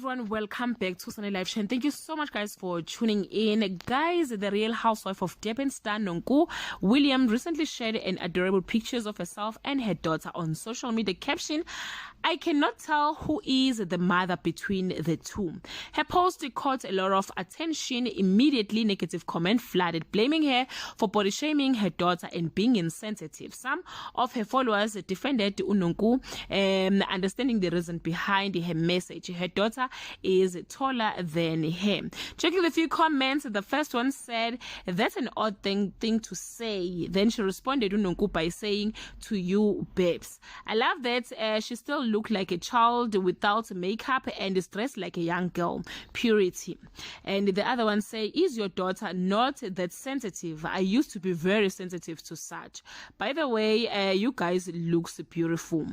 everyone, welcome back to Sunday Live Show. Thank you so much guys for tuning in. Guys, the Real Housewife of Durban star Nonku William recently shared an adorable pictures of herself and her daughter on social media. Caption: I cannot tell who is the mother between the two. Her post caught a lot of attention. Immediately negative comment flooded, blaming her for body shaming her daughter and being insensitive. Some of her followers defended Nonku, understanding the reason behind her message. Her daughter is taller than her. Checking the few comments, the first one said, "That's an odd thing to say." Then she responded to Nonku by saying, "To you, babes. I love that she still look like a child without makeup and is dressed like a young girl. Purity." And the other one say, "Is your daughter not that sensitive? I used to be very sensitive to such. By the way, you guys looks beautiful."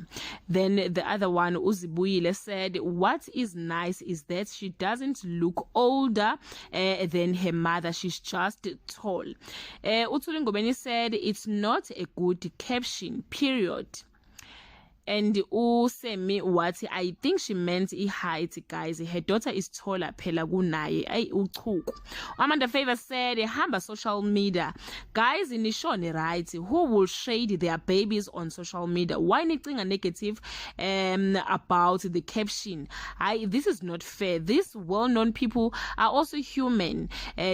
Then the other one, Uzibuyile, said, "What is nice is that she doesn't look older than her mother. She's just tall." Utulingobeni said, "It's not a good caption, period." And Usemi Wati, I think she meant height, guys. Her daughter is taller, phela kunaye. Ay uchuku. Amanda Favor said, "Hamba social media. Guys, nishone right. Who will shade their babies on social media? Why anything negative about the caption? This is not fair. These well-known people are also human,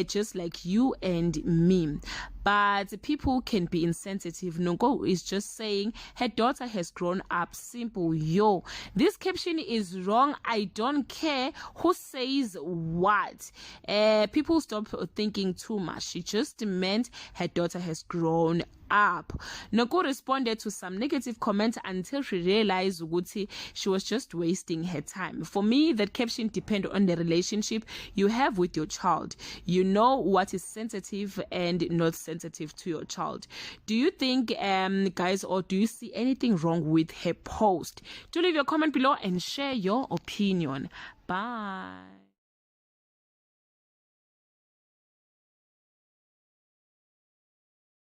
just like you and me. But people can be insensitive." Nonku is just saying her daughter has grown up. Simple. Yo, this caption is wrong. I don't care who says what. People stop thinking too much. She just meant her daughter has grown up. Nonku responded to some negative comments until she realized Uguti she was just wasting her time. For me, that caption depends on the relationship you have with your child. You know what is sensitive and not sensitive to your child. Do you think, guys, or do you see anything wrong with her post? Do leave your comment below and share your opinion. Bye.